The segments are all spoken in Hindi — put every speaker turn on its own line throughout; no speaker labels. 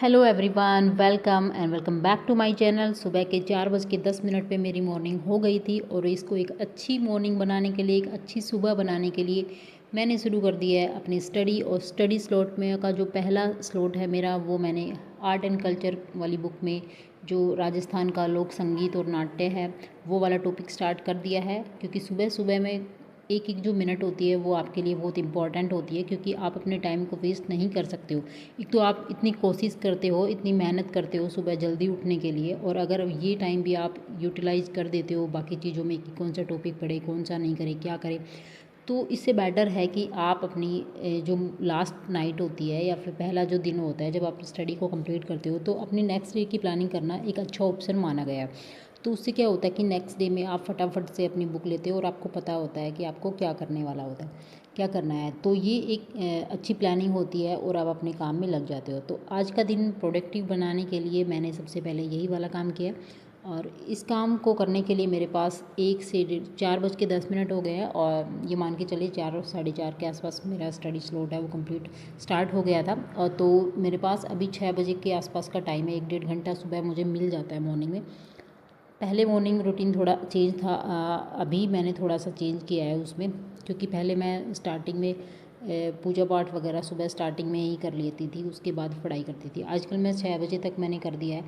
Hello everyone, welcome and welcome back to my channel. सुबह के 4:10 पे मेरी मॉर्निंग हो गई थी और इसको एक अच्छी मॉर्निंग बनाने के लिए, एक अच्छी सुबह बनाने के लिए मैंने शुरू कर दिया है अपनी स्टडी। और स्टडी स्लॉट में का जो पहला स्लॉट है मेरा, वो मैंने आर्ट एंड कल्चर वाली बुक में जो राजस्थान का लोक संगीत और नाट्य है वो वाला टॉपिक स्टार्ट कर दिया है। क्योंकि सुबह सुबह में एक एक जो मिनट होती है वो आपके लिए बहुत इंपॉर्टेंट होती है, क्योंकि आप अपने टाइम को वेस्ट नहीं कर सकते हो। एक तो आप इतनी कोशिश करते हो, इतनी मेहनत करते हो सुबह जल्दी उठने के लिए, और अगर ये टाइम भी आप यूटिलाइज कर देते हो बाकी चीज़ों में कि कौन सा टॉपिक पढ़े, कौन सा नहीं करे, क्या करे, तो इससे बेटर है कि आप अपनी जो लास्ट नाइट होती है या फिर पहला जो दिन होता है जब आप स्टडी को कंप्लीट करते हो, तो अपनी नेक्स्ट डे की प्लानिंग करना एक अच्छा ऑप्शन माना गया है। तो उससे क्या होता है कि नेक्स्ट डे में आप फटाफट से अपनी बुक लेते हो और आपको पता होता है कि आपको क्या करने वाला होता है, क्या करना है। तो ये एक अच्छी प्लानिंग होती है और आप अपने काम में लग जाते हो। तो आज का दिन प्रोडक्टिव बनाने के लिए मैंने सबसे पहले यही वाला काम किया, और इस काम को करने के लिए मेरे पास 4:10 हो गए हैं, और ये मान के चलिए 4 और 4:30 के आसपास मेरा स्टडी स्लॉट है वो कंप्लीट स्टार्ट हो गया था। और तो मेरे पास अभी 6 बजे के आसपास का टाइम है, 1 डेढ़ घंटा सुबह मुझे मिल जाता है मॉर्निंग में। पहले मॉर्निंग रूटीन थोड़ा चेंज था, अभी मैंने थोड़ा सा चेंज किया है उसमें, क्योंकि पहले मैं स्टार्टिंग में पूजा पाठ वगैरह सुबह स्टार्टिंग में ही कर लेती थी, उसके बाद पढ़ाई करती थी। आजकल मैं 6 बजे तक मैंने कर दिया है,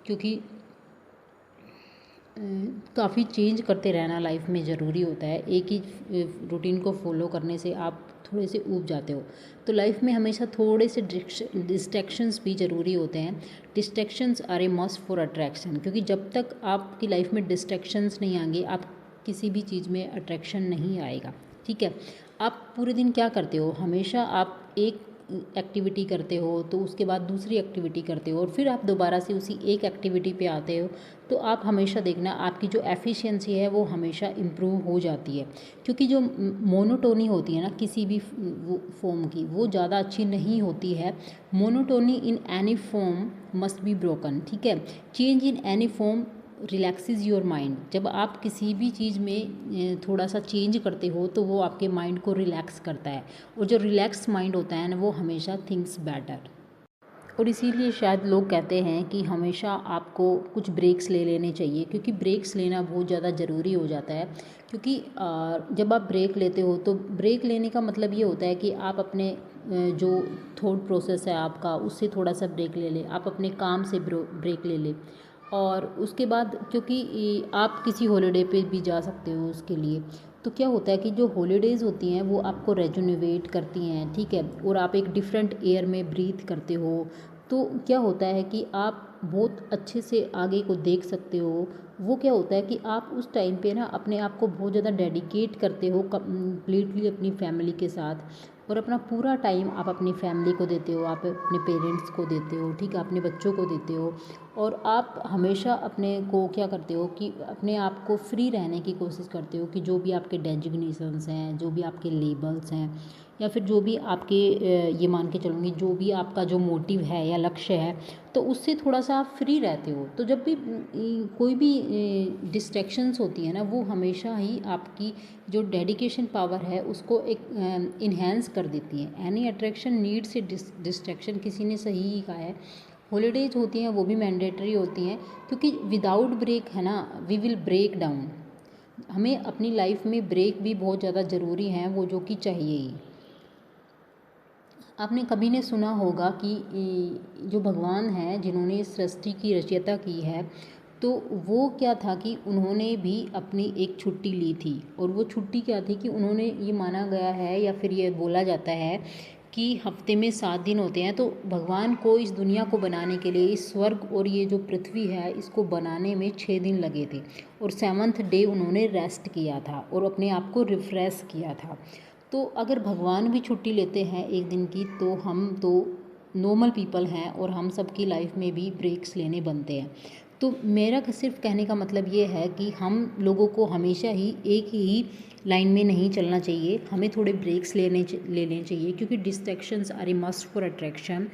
क्योंकि काफ़ी चेंज करते रहना लाइफ में ज़रूरी होता है। एक ही रूटीन को फॉलो करने से आप थोड़े से ऊब जाते हो। तो लाइफ में हमेशा थोड़े से डिस्ट्रैक्शंस भी ज़रूरी होते हैं। Distractions are a must for attraction, क्योंकि जब तक आपकी लाइफ में डिस्ट्रैक्शंस नहीं आएंगे, आप किसी भी चीज़ में अट्रैक्शन नहीं आएगा। ठीक है, आप पूरे दिन क्या करते हो, हमेशा आप एक एक्टिविटी करते हो तो उसके बाद दूसरी एक्टिविटी करते हो और फिर आप दोबारा से उसी एक एक्टिविटी पे आते हो। तो आप हमेशा देखना आपकी जो एफिशिएंसी है वो हमेशा इम्प्रूव हो जाती है, क्योंकि जो मोनोटोनी होती है ना किसी भी फॉर्म की, वो ज़्यादा अच्छी नहीं होती है। Monotony in any form must be broken. ठीक है, change in any form relaxes your mind. जब आप किसी भी चीज़ में थोड़ा सा चेंज करते हो तो वो आपके माइंड को रिलैक्स करता है, और जो रिलैक्स माइंड होता है ना वो हमेशा थिंक्स बेटर। और इसीलिए शायद लोग कहते हैं कि हमेशा आपको कुछ ब्रेक्स ले लेने चाहिए, क्योंकि ब्रेक्स लेना बहुत ज़्यादा ज़रूरी हो जाता है। क्योंकि जब आप ब्रेक लेते हो तो ब्रेक लेने का मतलब ये होता है कि आप अपने जो थॉट प्रोसेस है आपका, उससे थोड़ा सा ब्रेक ले लें, आप अपने काम से ब्रेक ले लें। और उसके बाद क्योंकि आप किसी हॉलीडे पे भी जा सकते हो उसके लिए, तो क्या होता है कि जो हॉलीडेज़ होती हैं वो आपको रेजुनेवेट करती हैं। ठीक है, और आप एक डिफरेंट एयर में ब्रीथ करते हो, तो क्या होता है कि आप बहुत अच्छे से आगे को देख सकते हो। वो क्या होता है कि आप उस टाइम पे ना अपने आप को बहुत ज़्यादा डेडिकेट करते हो कम्प्लीटली अपनी फैमिली के साथ, और अपना पूरा टाइम आप अपनी फैमिली को देते हो, आप अपने पेरेंट्स को देते हो, ठीक है, अपने बच्चों को देते हो। और आप हमेशा अपने को क्या करते हो कि अपने आप को फ्री रहने की कोशिश करते हो कि जो भी आपके डेजिग्नेशंस हैं, जो भी आपके लेबल्स हैं, या फिर जो भी आपके ये मान के चलूँगी जो भी आपका जो मोटिव है या लक्ष्य है, तो उससे थोड़ा सा आप फ्री रहते हो। तो जब भी कोई भी डिस्ट्रैक्शंस होती है ना, वो हमेशा ही आपकी जो डेडिकेशन पावर है उसको एक इन्हेंस कर देती है। Any attraction needs a distraction, किसी ने सही ही कहा है। हॉलीडेज होती हैं वो भी मैंडेटरी होती हैं, क्योंकि विदाउट ब्रेक है ना वी विल ब्रेक डाउन। हमें अपनी लाइफ में ब्रेक भी बहुत ज़्यादा ज़रूरी हैं, वो जो कि चाहिए ही। आपने कभी ने सुना होगा कि जो भगवान हैं जिन्होंने इस सृष्टि की रचयिता की है, तो वो क्या था कि उन्होंने भी अपनी एक छुट्टी ली थी। और वो छुट्टी क्या थी कि उन्होंने, ये माना गया है या फिर ये बोला जाता है कि हफ्ते में 7 दिन होते हैं, तो भगवान को इस दुनिया को बनाने के लिए, इस स्वर्ग और ये जो पृथ्वी है इसको बनाने में 6 दिन लगे थे, और 7th डे उन्होंने रेस्ट किया था और अपने आप को रिफ़्रेश किया था। तो अगर भगवान भी छुट्टी लेते हैं एक दिन की, तो हम तो नॉर्मल पीपल हैं और हम सबकी लाइफ में भी ब्रेक्स लेने बनते हैं। तो मेरा सिर्फ कहने का मतलब ये है कि हम लोगों को हमेशा ही एक ही लाइन में नहीं चलना चाहिए, हमें थोड़े ब्रेक्स ले लेने चाहिए, क्योंकि distractions are a must for attraction.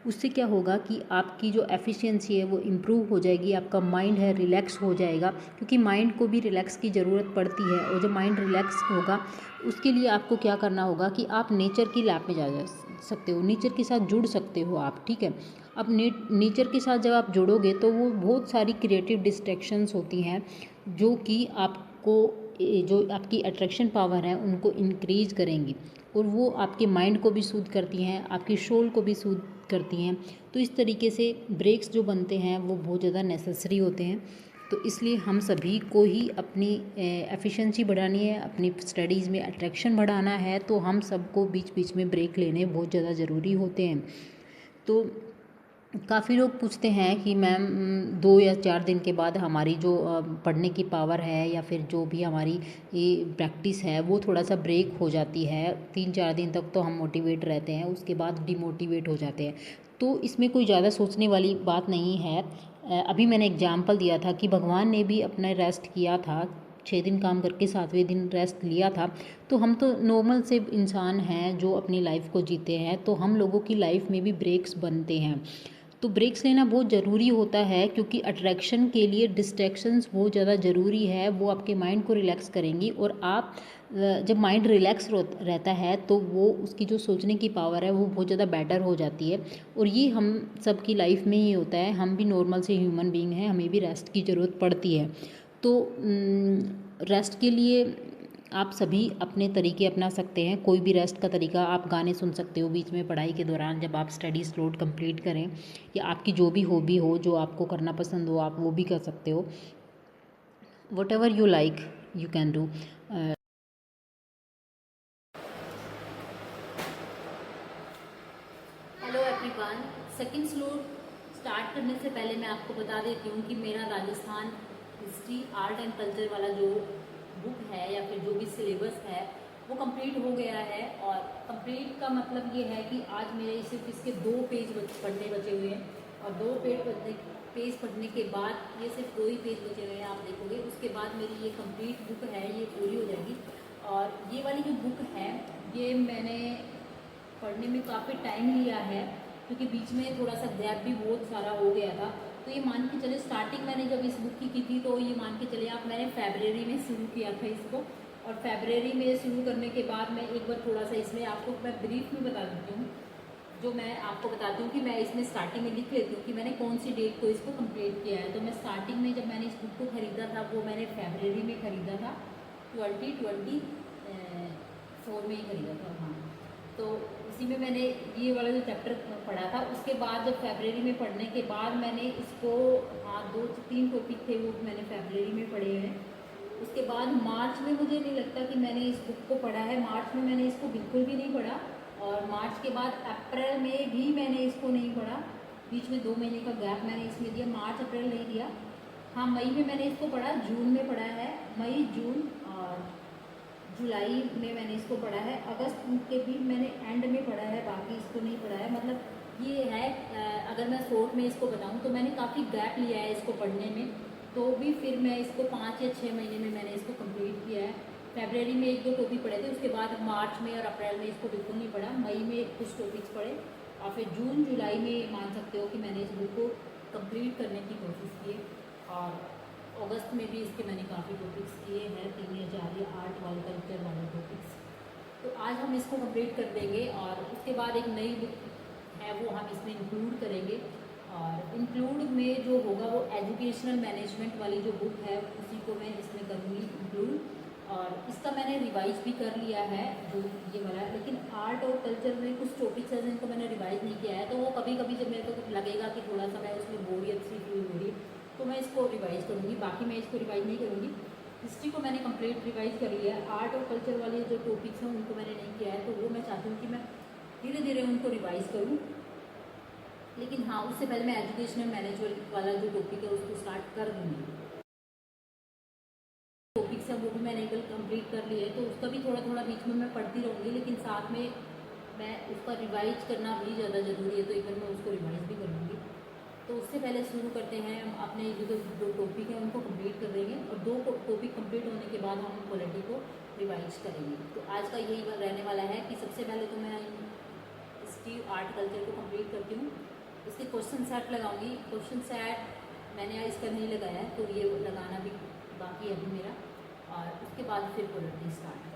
उससे क्या होगा कि आपकी जो एफिशिएंसी है वो इम्प्रूव हो जाएगी, आपका माइंड है रिलैक्स हो जाएगा, क्योंकि माइंड को भी रिलैक्स की ज़रूरत पड़ती है। और जब माइंड रिलैक्स होगा उसके लिए आपको क्या करना होगा कि आप नेचर की लैब में जा सकते हो, नेचर के साथ जुड़ सकते हो आप, ठीक है। अब नेचर के साथ जब आप जुड़ोगे तो वो बहुत सारी क्रिएटिव डिस्ट्रैक्शंस होती हैं जो कि आपको जो आपकी अट्रैक्शन पावर है उनको इंक्रीज करेंगी, और वो आपके माइंड को भी सूद करती हैं, आपकी सोल को भी सूद करती हैं। तो इस तरीके से ब्रेक्स जो बनते हैं वो बहुत ज़्यादा नेसेसरी होते हैं। तो इसलिए हम सभी को ही अपनी एफिशिएंसी बढ़ानी है, अपनी स्टडीज़ में अट्रैक्शन बढ़ाना है, तो हम सबको बीच बीच में ब्रेक लेने बहुत ज़्यादा ज़रूरी होते हैं। तो काफ़ी लोग पूछते हैं कि मैम 2 या 4 दिन के बाद हमारी जो पढ़ने की पावर है या फिर जो भी हमारी ये प्रैक्टिस है वो थोड़ा सा ब्रेक हो जाती है, 3-4 दिन तक तो हम मोटिवेट रहते हैं, उसके बाद डिमोटिवेट हो जाते हैं। तो इसमें कोई ज़्यादा सोचने वाली बात नहीं है। अभी मैंने एग्जांपल दिया था कि भगवान ने भी अपना रेस्ट किया था, 6 दिन काम करके 7वें दिन रेस्ट लिया था। तो हम तो नॉर्मल से इंसान हैं जो अपनी लाइफ को जीते हैं, तो हम लोगों की लाइफ में भी ब्रेक्स बनते हैं। तो ब्रेक्स लेना बहुत ज़रूरी होता है, क्योंकि अट्रैक्शन के लिए डिस्ट्रैक्शंस बहुत ज़्यादा ज़रूरी है, वो आपके माइंड को रिलैक्स करेंगी। और आप जब माइंड रिलैक्स रहता है तो वो उसकी जो सोचने की पावर है वो बहुत ज़्यादा बेटर हो जाती है। और ये हम सब की लाइफ में ही होता है, हम भी नॉर्मल से ह्यूमन बीइंग हैं, हमें भी रेस्ट की ज़रूरत पड़ती है। तो रेस्ट के लिए आप सभी अपने तरीके अपना सकते हैं। कोई भी रेस्ट का तरीका, आप गाने सुन सकते हो बीच में पढ़ाई के दौरान जब आप स्टडीज़ लोड कंप्लीट करें, या आपकी जो भी हॉबी हो जो आपको करना पसंद हो आप वो भी कर सकते हो। What ever you like you can do. Hello everyone, second slot start करने से पहले मैं आपको बता देती हूँ कि मेरा Rajasthan history art and culture वाला जो बुक है या फिर जो भी सिलेबस है वो कंप्लीट हो गया है। और कंप्लीट का मतलब ये है कि आज मेरे सिर्फ इसके 2 पेज पढ़ने बचे हुए हैं, और 2 पेज पढ़ने के बाद ये सिर्फ 2 ही पेज बचे हुए हैं, आप देखोगे उसके बाद मेरी ये कंप्लीट बुक है ये पूरी हो जाएगी। और ये वाली जो बुक है ये मैंने पढ़ने में काफ़ी टाइम लिया है, क्योंकि बीच में थोड़ा सा गैप भी बहुत सारा हो गया था। तो ये मान के चले स्टार्टिंग मैंने जब इस बुक की थी तो ये मान के चले आप मैंने फरवरी में शुरू किया था इसको। और फरवरी में शुरू करने के बाद मैं एक बार थोड़ा सा इसमें आपको मैं ब्रीफ में बता देती हूँ, जो मैं आपको बताती हूँ कि मैं इसमें स्टार्टिंग में लिख लेती हूँ कि मैंने कौन सी डेट को इसको कंप्लीट किया है। तो मैं स्टार्टिंग में जब मैंने इस बुक को ख़रीदा था वो मैंने फरवरी में ख़रीदा था, 2024 में ही ख़रीदा था, हाँ। तो उसी में मैंने ये वाला जो चैप्टर पढ़ा था, उसके बाद जब फरवरी में पढ़ने के बाद मैंने इसको, हाँ 2-3 टॉपिक थे वो मैंने फरवरी में पढ़े हैं। उसके बाद मार्च में मुझे नहीं लगता कि मैंने इस बुक को पढ़ा है, मार्च में मैंने इसको बिल्कुल भी नहीं पढ़ा। और मार्च के बाद अप्रैल में भी मैंने इसको नहीं पढ़ा, बीच में 2 महीने का गैप मैंने इसमें दिया, मार्च अप्रैल नहीं दिया। हाँ मई में मैंने इसको पढ़ा, जून में पढ़ा है, मई जून और जुलाई में मैंने इसको पढ़ा है, अगस्त के भी मैंने एंड में पढ़ा है, बाकी इसको नहीं पढ़ा है। मतलब ये है, अगर मैं शॉर्ट में इसको बताऊं तो मैंने काफ़ी गैप लिया है इसको पढ़ने में, तो भी फिर मैं इसको 5 या 6 महीने में मैंने इसको कंप्लीट किया है। फरवरी में 1-2 टॉपिक पढ़े थे, उसके बाद मार्च में और अप्रैल में इसको बिल्कुल नहीं पढ़ा, मई में कुछ टॉपिक्स पढ़े, और फिर जून जुलाई में मान सकते हो कि मैंने इस बुक को कंप्लीट करने की कोशिश की। और अगस्त में भी इसके मैंने काफ़ी टॉपिक्स किए हैं, 3 या 4 या आर्ट वाले कल्चर वाले टॉपिक्स। तो आज हम इसको कंप्लीट कर देंगे, और उसके बाद एक नई बुक है वो हम इसमें इंक्लूड करेंगे। और इंक्लूड में जो होगा वो एजुकेशनल मैनेजमेंट वाली जो बुक है उसी को मैं इसमें करूँगी इंक्लूड। और इसका मैंने रिवाइज भी कर लिया है जो ये वाला, लेकिन आर्ट और कल्चर में कुछ टॉपिक्स हैं जिनको मैंने रिवाइज नहीं किया है, तो वो कभी कभी जब मेरे को लगेगा कि थोड़ा सा मैं उसमें बोरियत सी फील हो रही तो मैं इसको रिवाइज करूँगी, बाकी मैं इसको रिवाइज नहीं करूँगी। हिस्ट्री को मैंने कंप्लीट रिवाइज कर लिया है, आर्ट और कल्चर वाले जो टॉपिक्स हैं उनको मैंने नहीं किया है, तो वो मैं चाहती हूँ कि मैं धीरे धीरे उनको रिवाइज करूँ। लेकिन हाँ उससे पहले मैं एजुकेशनल मैनेजमेंट वाला जो टॉपिक है उसको स्टार्ट कर दूँगी। टॉपिक्स है वो भी मैंने कल कंप्लीट कर लिया है, तो उसका भी थोड़ा थोड़ा बीच में मैं पढ़ती रहूँगी, लेकिन साथ में मैं उसका रिवाइज करना भी ज़्यादा ज़रूरी है, तो एक बार मैं उसको रिवाइज भी करूँगी। तो उससे पहले शुरू करते हैं, हम अपने जो टॉपिक है उनको कंप्लीट कर देंगे, और 2 टॉपिक कंप्लीट होने के बाद हम क्वालिटी को रिवाइज करेंगे। तो आज का यही रहने वाला है कि सबसे पहले तो मैं हिस्ट्री आर्ट कल्चर को कंप्लीट करती हूँ, क्वेश्चन सेट लगाऊंगी। क्वेश्चन सेट मैंने इसका नहीं लगाया है, तो ये लगाना भी बाकी है अभी मेरा, और उसके बाद फिर पोलरिटी स्टार्ट करूँगी।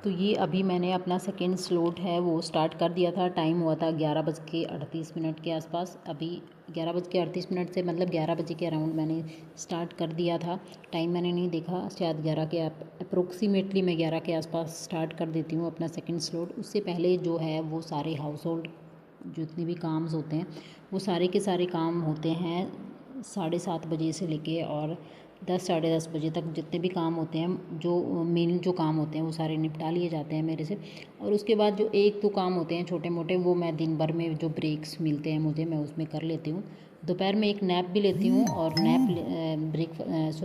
तो ये अभी मैंने अपना सेकेंड स्लॉट है वो स्टार्ट कर दिया था। टाइम हुआ था 11:38 के आसपास। अभी 11:38 से मतलब 11 बजे के अराउंड मैंने स्टार्ट कर दिया था। टाइम मैंने नहीं देखा, शायद 11 के अप्रोक्सीमेटली मैं 11 के आसपास स्टार्ट कर देती हूँ अपना सेकेंड स्लॉट। उससे पहले जो है वो सारे हाउस होल्ड जितने भी काम्स होते हैं वो सारे के सारे काम होते हैं 7:30 बजे से लेके और 10 साढ़े 10 बजे तक। जितने भी काम होते हैं, जो मेन जो काम होते हैं वो सारे निपटा लिए जाते हैं मेरे से। और उसके बाद जो एक दो काम होते हैं छोटे मोटे, वो मैं दिन भर में जो ब्रेक्स मिलते हैं मुझे, मैं उसमें कर लेती हूँ। दोपहर में एक नैप भी लेती हूँ, और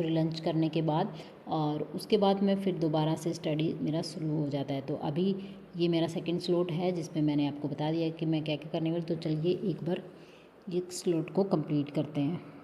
लंच करने के बाद, और उसके बाद मैं फिर दोबारा से स्टडी मेरा शुरू हो जाता है। तो अभी ये मेरा सेकंड स्लॉट है जिसमें मैंने आपको बता दिया कि मैं क्या क्या करने वाली। तो चलिए एक बार ये स्लॉट को कंप्लीट करते हैं।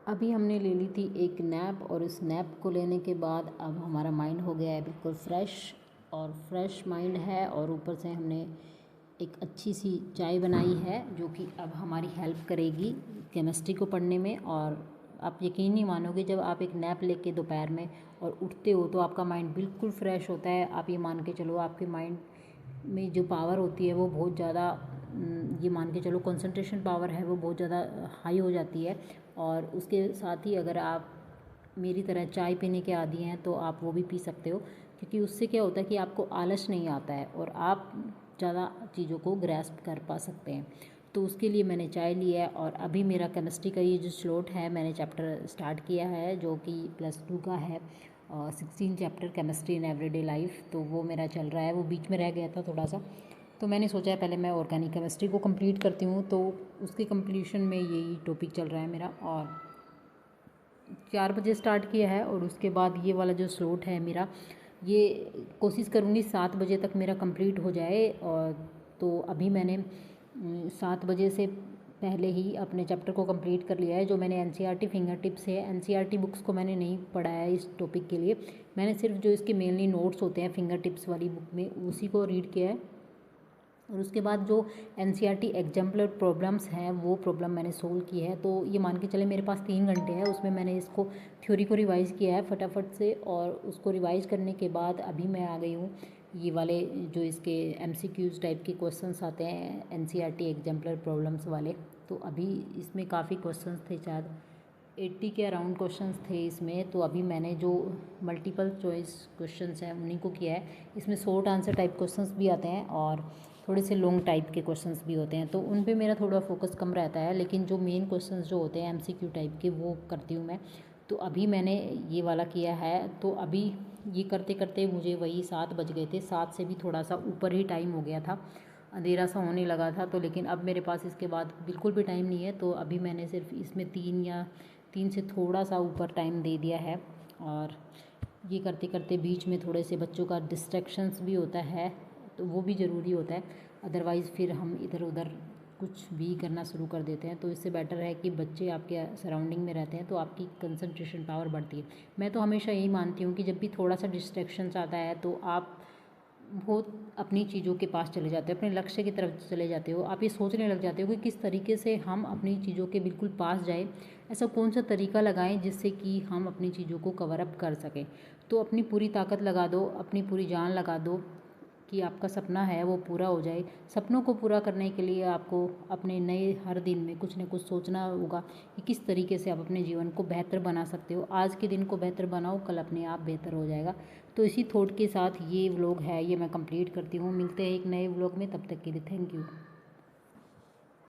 अभी हमने ले ली थी एक नैप, और इस नैप को लेने के बाद अब हमारा माइंड हो गया है बिल्कुल फ्रेश, और फ्रेश माइंड है। और ऊपर से हमने एक अच्छी सी चाय बनाई है जो कि अब हमारी हेल्प करेगी केमिस्ट्री को पढ़ने में, और आप यकीन नहीं मानोगे, जब आप एक नैप लेके दोपहर में और उठते हो तो आपका माइंड बिल्कुल फ्रेश होता है। आप ये मान के चलो आपके माइंड में जो पावर होती है वो बहुत ज़्यादा, ये मान के चलो कंसंट्रेशन पावर है वो बहुत ज़्यादा हाई हो जाती है। और उसके साथ ही अगर आप मेरी तरह चाय पीने के आदी हैं तो आप वो भी पी सकते हो, क्योंकि उससे क्या होता है कि आपको आलस नहीं आता है और आप ज़्यादा चीज़ों को ग्रैस्प कर पा सकते हैं। तो उसके लिए मैंने चाय लिया है। और अभी मेरा केमिस्ट्री का ये जो स्लॉट है, मैंने चैप्टर स्टार्ट किया है जो कि +2 का है, 16 chapter chemistry in everyday life. तो वो मेरा चल रहा है, वो बीच में रह गया था थोड़ा सा, तो मैंने सोचा है पहले मैं ऑर्गेनिक केमिस्ट्री को कंप्लीट करती हूँ। तो उसके कंप्लीशन में यही टॉपिक चल रहा है मेरा। और 4 बजे स्टार्ट किया है और उसके बाद ये वाला जो स्लॉट है मेरा, ये कोशिश करूँगी 7 बजे तक मेरा कंप्लीट हो जाए। और तो अभी मैंने 7 बजे से पहले ही अपने चैप्टर को कंप्लीट कर लिया है। जो मैंने एनसीईआरटी फिंगर टिप्स है, एनसीईआरटी बुक्स को मैंने नहीं पढ़ा है इस टॉपिक के लिए, मैंने सिर्फ जो इसके मेनली नोट्स होते हैं फिंगर टिप्स वाली बुक में उसी को रीड किया है। और उसके बाद जो एनसीईआरटी एग्जाम्पलर प्रॉब्लम्स हैं वो प्रॉब्लम मैंने सोल्व की है। तो ये मान के चले मेरे पास 3 घंटे हैं, उसमें मैंने इसको थ्योरी को रिवाइज़ किया है फटाफट से। और उसको रिवाइज़ करने के बाद अभी मैं आ गई हूँ ये वाले जो इसके एमसीक्यूज़ टाइप के क्वेश्चंस आते हैं एनसीईआरटी एग्जाम्पलर प्रॉब्लम्स वाले। तो अभी इसमें काफ़ी क्वेश्चंस थे, शायद 80 के अराउंड क्वेश्चंस थे इसमें। तो अभी मैंने जो मल्टीपल चॉइस क्वेश्चंस हैं उन्हीं को किया है। इसमें शॉर्ट आंसर टाइप क्वेश्चंस भी आते हैं और थोड़े से लॉन्ग टाइप के क्वेश्चंस भी होते हैं, तो उन पे मेरा थोड़ा फोकस कम रहता है। लेकिन जो मेन क्वेश्चंस जो होते हैं एमसीक्यू टाइप के वो करती हूँ मैं। तो अभी मैंने ये वाला किया है। तो अभी ये करते करते मुझे वही 7 बज गए थे, 7 से भी थोड़ा सा ऊपर ही टाइम हो गया था, अंधेरा सा होने लगा था। तो लेकिन अब मेरे पास इसके बाद बिल्कुल भी टाइम नहीं है। तो अभी मैंने सिर्फ इसमें 3 से थोड़ा सा ऊपर टाइम दे दिया है। और ये करते करते बीच में थोड़े से बच्चों का डिस्ट्रैक्शंस भी होता है, तो वो भी ज़रूरी होता है। अदरवाइज़ फिर हम इधर उधर कुछ भी करना शुरू कर देते हैं। तो इससे बेटर है कि बच्चे आपके सराउंडिंग में रहते हैं तो आपकी कंसंट्रेशन पावर बढ़ती है। मैं तो हमेशा यही मानती हूँ कि जब भी थोड़ा सा डिस्ट्रैक्शंस आता है तो आप बहुत अपनी चीज़ों के पास चले जाते हो, अपने लक्ष्य की तरफ चले जाते हो। आप ये सोचने लग जाते हो कि किस तरीके से हम अपनी चीज़ों के बिल्कुल पास जाए, ऐसा कौन सा तरीका लगाएं जिससे कि हम अपनी चीज़ों को कवर अप कर सकें। तो अपनी पूरी ताकत लगा दो, अपनी पूरी जान लगा दो कि आपका सपना है वो पूरा हो जाए। सपनों को पूरा करने के लिए आपको अपने नए हर दिन में कुछ न कुछ सोचना होगा कि किस तरीके से आप अपने जीवन को बेहतर बना सकते हो। आज के दिन को बेहतर बनाओ, कल अपने आप बेहतर हो जाएगा। तो इसी थॉट के साथ ये व्लॉग है, ये मैं कंप्लीट करती हूँ। मिलते हैं एक नए व्लॉग में, तब तक के लिए थैंक यू।